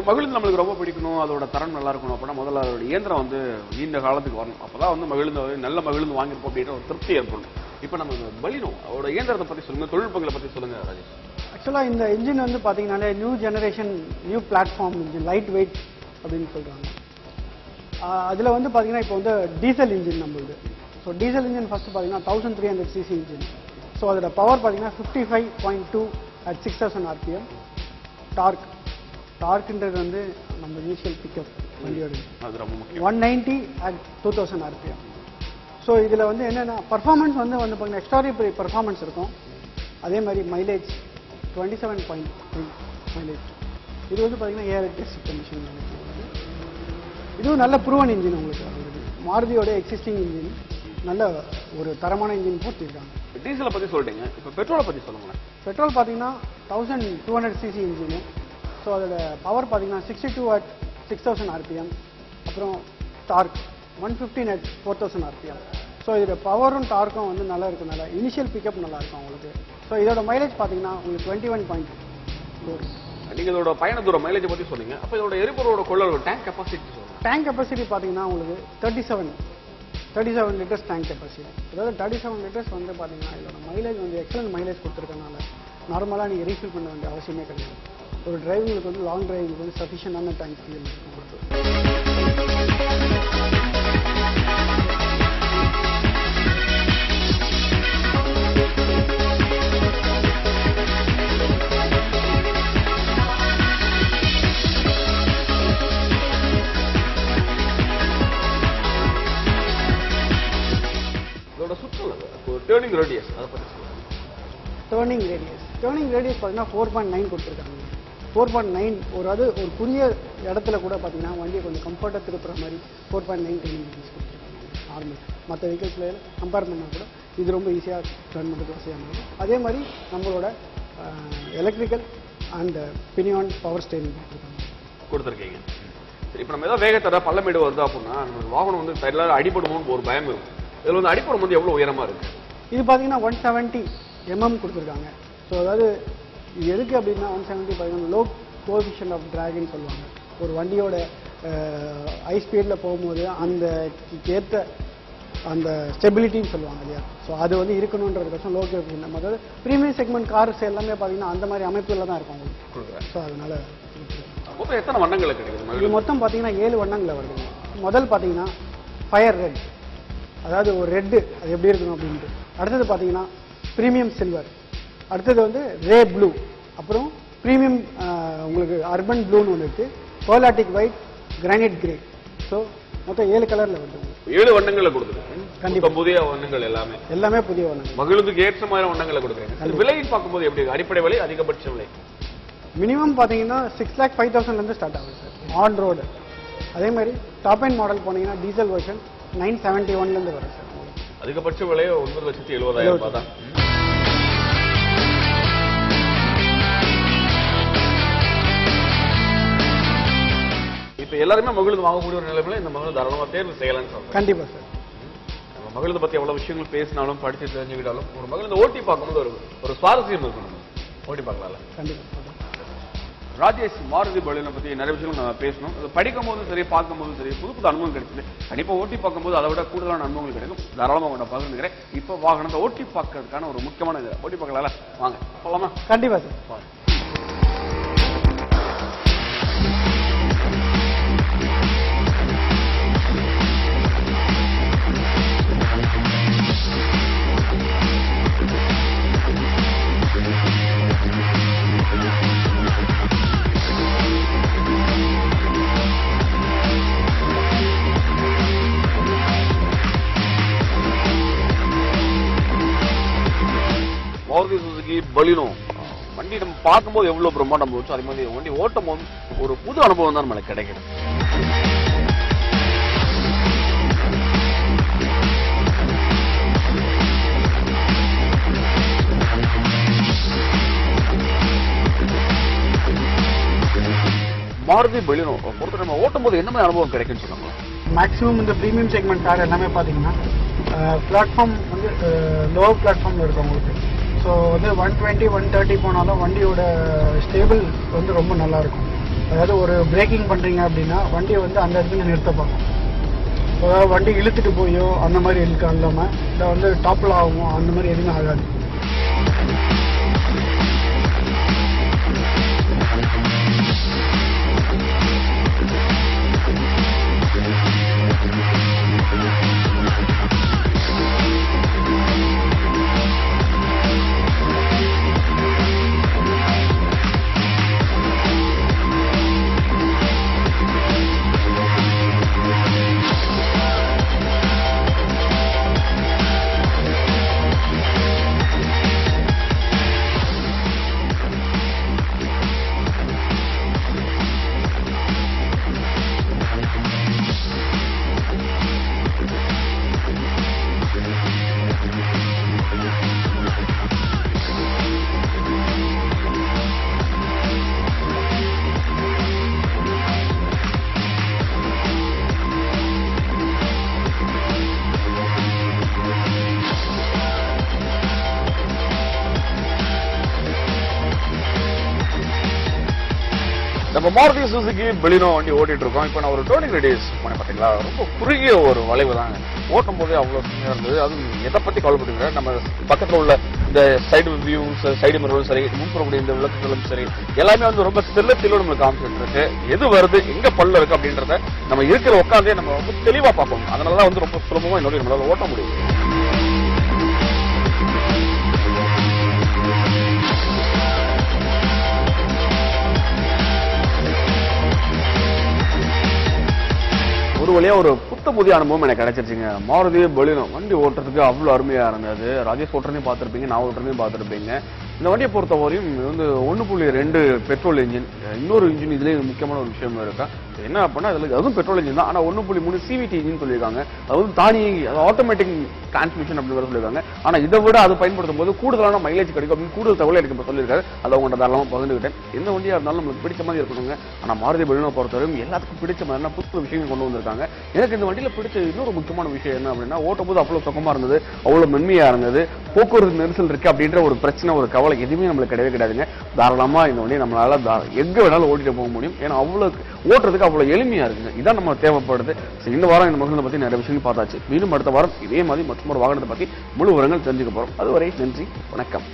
ஒரு மகிழுந்து நம்மளுக்கு ரொம்ப பிடிக்கணும், அதோட தரம் நல்லா இருக்கணும் அப்படின்னா முதல்ல அதோட இயந்திரம் வந்து நீண்ட காலத்துக்கு வரணும். அப்பதான் வந்து மகிழுந்து நல்ல மகிழுந்து வாங்கிருப்போம் அப்படின்ற ஒரு திருப்தி ஏற்படும். இப்போ நம்ம பலினோ அதோட இயந்திரத்தை பத்தி சொல்லுங்க, தொழில்நுட்பங்களை பத்தி சொல்லுங்க ராஜேஷ். ஆக்சுவலாக இந்த இன்ஜின் வந்து பார்த்தீங்கன்னாலே new generation new platform engine, light weight அப்படின்னு சொல்கிறாங்க. அதில் வந்து பார்த்தீங்கன்னா இப்போ வந்து டீசல் இன்ஜின் நம்மளுது. ஸோ டீசல் இன்ஜின் ஃபஸ்ட்டு பார்த்தீங்கன்னா 1300 cc இன்ஜின். ஸோ அதோட பவர் பார்த்தீங்கன்னா 55.2 at 6000 RPM. டார்க்ன்றது வந்து நம்ம இனிஷியல் பிக்கப் வண்டியோட 190 at 2000 RPM. ஸோ இதில் வந்து என்னென்னா பர்ஃபார்மன்ஸ் வந்து பார்த்தீங்கன்னா எக்ஸ்ட்ராடினரி பர்ஃபார்மன்ஸ் இருக்கும். அதே மாதிரி மைலேஜ் 27.3 மைலேஜ். இது வந்து பார்த்தீங்கன்னா ஏர் டெஸ்ட் கண்டிஷன். இதுவும் நல்ல ப்ரூவன் இன்ஜின் உங்களுக்கு. மாருதியோட எக்ஸிஸ்டிங் இன்ஜின் நல்ல ஒரு தரமான இன்ஜின் போட்டிருக்காங்க. டீசலை பற்றி சொல்லிட்டீங்க, இப்போ பெட்ரோலை பற்றி சொல்லுங்களேன். பெட்ரோல் பார்த்தீங்கன்னா 1200 cc இன்ஜினு. ஸோ அதோட பவர் பார்த்தீங்கன்னா 62 at 6000 RPM. அப்புறம் டார்க் 115 at 4000 RPM. ஸோ இதோட பவரும் டார்க்கும் வந்து நல்லா இருக்கனால இனிஷியல் பிக்கப் நல்லா இருக்கும் உங்களுக்கு. ஸோ இதோட மைலேஜ் பார்த்தீங்கன்னா உங்களுக்கு 21.4. நீங்கள் இதோட பயண தூர மைலேஜை பற்றி சொன்னீங்க. அப்போ இதோட எரிபொருளோட கொள்ளளவு டேங்க் கெப்பாசிட்டி சொல்லுங்கள். டேங்க் கெப்பாசிட்டி பார்த்தீங்கன்னா உங்களுக்கு 37 லிட்டர்ஸ் டேங்க் கெப்பாசிட்டி. அதாவது 37 லிட்டர்ஸ் வந்து பார்த்தீங்கன்னா இதோட மைலேஜ் வந்து எக்ஸலன்ட் மைலேஜ் கொடுத்துருக்கனால நார்மலாக நீங்கள் ரீஃபில் பண்ண வேண்டிய அவசியமே கிடையாது. ஒரு டிரைவிங்களுக்கு வந்து லாங் டிரைவிங்களுக்கு வந்து சஃபிஷியண்டான டேங்க் ஃபில் உங்களுக்கு. டேர்னிங் ரேடியஸ் அதை பற்றி சொல்லுங்கள். டேர்னிங் ரேடியஸ் பார்த்தீங்கன்னா 4.9 கொடுத்துருக்காங்க. 4.9 ஒரு புதிய இடத்துல கூட பார்த்தீங்கன்னா வண்டியை கொஞ்சம் கம்ஃபர்ட்டாக திருப்புற மாதிரி 4.9 டேர்னிங் ரேடியஸ் கொடுத்துருக்காங்க. நார்மல் மற்ற வெஹிக்கிள்ஸில் கம்பேர் பண்ணால் கூட இது ரொம்ப ஈஸியாக டர்ன் பண்ணுறது வசதியாக இருக்கும். அதே மாதிரி நம்மளோட electrical and pinion power steering கொடுத்துருக்கீங்க. சரி, இப்போ நம்ம ஏதாவது வேகத்தோட பள்ளமேடு வருது அப்படின்னா நமக்கு வாகனம் வந்து எல்லாரும் அடிபடுமோன்னு ஒரு பயம் இருக்கும். இதில் வந்து அடிப்படும் வந்து எவ்வளோ உயரமாக இருக்குது? இது பார்த்தீங்கன்னா 170 mm கொடுத்துருக்காங்க. ஸோ அதாவது இது எதுக்கு அப்படின்னா 170 பார்த்தீங்கன்னா லோ கோஎஃபிஷியன்ட் ஆஃப் டிராக்னு சொல்லுவாங்க. ஒரு வண்டியோட ஹை ஸ்பீடில் போகும்போது அந்த ஏற்ற அந்த ஸ்டெபிலிட்டின்னு சொல்லுவாங்க இல்லையா. ஸோ அது வந்து இருக்கணுன்றதுக்கோசம் லோ கோஎஃபிஷியன்ட். அதாவது ப்ரீமியம் செக்மெண்ட் கார்ஸ் எல்லாமே பார்த்தீங்கன்னா அந்த மாதிரி அமைப்பில் தான் இருக்கும் உங்களுக்கு. ஸோ அதனால மொத்தம் எத்தனை வண்ணங்கள் கிடைக்குது? இது மொத்தம் பார்த்தீங்கன்னா 7 வண்ணங்களில் வருதுங்க. முதல் பார்த்தீங்கன்னா ஃபயர் ரெட், அதாவது ஒரு ரெட்டு அது எப்படி இருக்கணும் அப்படின்ட்டு. அடுத்தது பார்த்தீங்கன்னா ப்ரீமியம் சில்வர், அடுத்தது வந்து ரே ப்ளூ, அப்புறம் ப்ரீமியம் உங்களுக்கு அர்பன் ப்ளூன்னு ஒன்று இருக்குது, பெர்லாட்டிக் ஒயிட், கிரானைட் கிரே. ஸோ மொத்தம் 7 கலரில் வருது. 7 வண்ணங்களில் கொடுத்துருக்கு. கண்டிப்பாக புதிய வண்ணங்கள் எல்லாமே புதிய வண்ணங்கள். மகிழுந்துக்கு ஏற்ற மாதிரி வண்ணங்களை கொடுக்குறேன். விலைன்னு பார்க்கும்போது எப்படி? அடிப்படை விலை, அதிகபட்ச விலை மினிமம் பார்த்தீங்கன்னா 6,05,000 ஸ்டார்ட் ஆகுது சார் ஆன் ரோடு. அதே மாதிரி டாப் அண்ட் மாடல் போனீங்கன்னா டீசல் வெர்ஷன் 971 வரும் சார். அதிகபட்ச விலை 9,70,000 தான். இப்போ எல்லாருமே மகிழுந்து வாங்கக்கூடிய ஒரு நிலைமையில இந்த மகிழுந்து தாராளமாக தேர்வு செய்யலாம்னு சொல்றேன். கண்டிப்பா சார். நம்ம மகிழுந்து பத்தி எவ்வளவு விஷயங்கள் பேசினாலும் படிச்சு தெரிஞ்சுக்கிட்டாலும் ஒரு மகிழுந்து ஓட்டி பார்க்கும்போது ஒரு சுவாரஸ்யம் இருக்கணும். ஓட்டி பார்க்கலாம்ல? கண்டிப்பா. ராஜேஷ், மாருதி பலினோ பற்றி நிறைய விஷயங்கள் நம்ம பேசணும். அது படிக்கும் போதும் சரி, பார்க்கும் போதும் சரி, புது புது அனுபவம் கிடைக்குது. கண்டிப்பாக ஓட்டி பார்க்கும்போது அதை விட கூடுதலான அனுபவங்கள் கிடைக்கும். தாராளமாக உங்களை பகிர்ந்துக்கிறேன். இப்போ வாகனத்தை ஓட்டி பார்க்கறதுக்கான ஒரு முக்கியமான இது ஓட்டி பார்க்கலாம்ல? வாங்க போகலாமா? கண்டிப்பா சார். மாருதி சுசுகி பலினோ வண்டி நம்ம பார்க்கும்போது எவ்வளவு பிரம்மாண்டம் போச்சு, அதே மாதிரி வண்டி ஓட்டும் போது ஒரு புது அனுபவம் தான் நம்மளுக்கு கிடைக்கும். மாருதி பலினோ பொறுத்த நம்ம ஓட்டும் போது என்ன மாதிரி அனுபவம் கிடைக்குன்னு சொன்னாங்க? மேக்ஸிமம் இந்த ப்ரீமியம் செக்மெண்ட் கார் எல்லாமே பார்த்தீங்கன்னா பிளாட்ஃபார்ம் வந்து லோ பிளாட்ஃபார்மில் இருக்கும் உங்களுக்கு. ஸோ வந்து 120, 130 போனாலும் வண்டியோட ஸ்டேபிள் வந்து ரொம்ப நல்லாயிருக்கும். அதாவது ஒரு பிரேக்கிங் பண்ணுறீங்க அப்படின்னா வண்டியை வந்து அந்த இடத்துல நிறுத்த பார்க்கும். அதாவது வண்டி இழுத்துட்டு போயோ அந்த மாதிரி இல்லாமல் இல்லை வந்து டாப்பில் ஆகும் அந்த மாதிரி எதுவுமே ஆகாது. நம்ம மாருதி சுசுகி பெலினோ வண்டி ஓட்டிட்டு இருக்கோம். இப்போ நான் ஒரு டோனிங் ரேடியஸ் பண்ண பார்த்தீங்களா, ரொம்ப குறுகிய ஒரு வளைவு தாங்க. ஓட்டும் போதே அவ்வளோ சுமையாக இருந்தது. அதுவும் எதை பற்றி கவலைப்பட்டுங்க, நம்ம பக்கத்தில் உள்ள இந்த சைடு வியூஸ், சைடு மிரரும் சரி, முன்புறக்கூடிய இந்த விளக்குகளும் சரி, எல்லாமே வந்து ரொம்ப தெளிவா நம்மளுக்கு காமிச்சிட்டு இருக்கு. எது வருது, எங்க பல்ல இருக்கு அப்படின்றத நம்ம இருக்கிற உட்காந்தே நம்ம ரொம்ப தெளிவா பார்ப்போம். அதனாலதான் வந்து ரொம்ப சுலபமா என்னோட நம்மளால ஓட்ட முடியும். ஒரு வழியா ஒரு புதிய அனுபவம் எனக்கு கிடைச்சிருச்சுங்க. மாருதி பெலினோ வண்டி ஓட்டுறதுக்கு அவ்வளவு அருமையா இருந்தது. ராஜேஷ் ஓட்டுறதையும் பார்த்திருப்பீங்க, நான் ஓட்டுறதையும் பார்த்திருப்பீங்க. இந்த வண்டியை பொறுத்தவரையும் வந்து 1.2 பெட்ரோல் இன்ஜின், இன்னொரு இன்ஜின் இதுலேயே முக்கியமான ஒரு விஷயம் இருக்கா, என்ன அப்படின்னா அதுவும் பெட்ரோல் இன்ஜின் தான். ஆனால் 1.3 சிவிடி இன்ஜின் சொல்லியிருக்காங்க. அது வந்து தானியங்கி, அது ஆட்டோமேட்டிக் டிரான்ஸ்மிஷன் அப்படின்னு சொல்லியிருக்காங்க. ஆனால் இதை விட அது பயன்படுத்தும் போது கூடுதலான மைலேஜ் கிடைக்கும் அப்படின்னு கூடுதல் தகவல் எனக்கு சொல்லியிருக்காரு. அதை உங்கள்கிட்ட தாராளமாக பகிர்ந்துக்கிட்டேன். எந்த வண்டியாக இருந்தாலும் நம்மளுக்கு பிடிச்ச மாதிரி இருக்கணுங்க. ஆனால் மாருதி பெலினோ பொறுத்தவரையும் எல்லாத்துக்கும் பிடிச்ச மாதிரி புது விஷயங்கள் கொண்டு வந்திருக்காங்க. எனக்கு இந்த வண்டியில் பிடிச்ச இன்னொரு முக்கியமான விஷயம் என்ன அப்படின்னா, ஓட்டும் போது அவ்வளோ சுகமாக இருந்தது, அவ்வளோ மென்மையாக இருந்தது. போக்குவரத்து நெரிசல் இருக்கு அப்படின்ற ஒரு பிரச்சனை, ஒரு கவலை எதுவுமே நம்மளுக்கு கிடையவே கிடையாதுங்க. தாராளமாக இந்த வண்டியை நம்மளால எங்க வேணாலும் ஓட்டிட்டு போக முடியும். ஏன்னா அவ்வளோ ஓட்டுறதுக்கு அவ்வளோ எளிமையா இருக்குங்க. இதான் நம்ம தேவைப்படுது. இந்த வாரம் இந்த மகனை பற்றி நிறைய விஷயங்கள் பார்த்தாச்சு. மீண்டும் அடுத்த வாரம் இதே மாதிரி மற்றொரு வாகனத்தை பற்றி முழு விவரங்கள் தெரிஞ்சுக்க போறோம். அதுவரை நன்றி, வணக்கம்.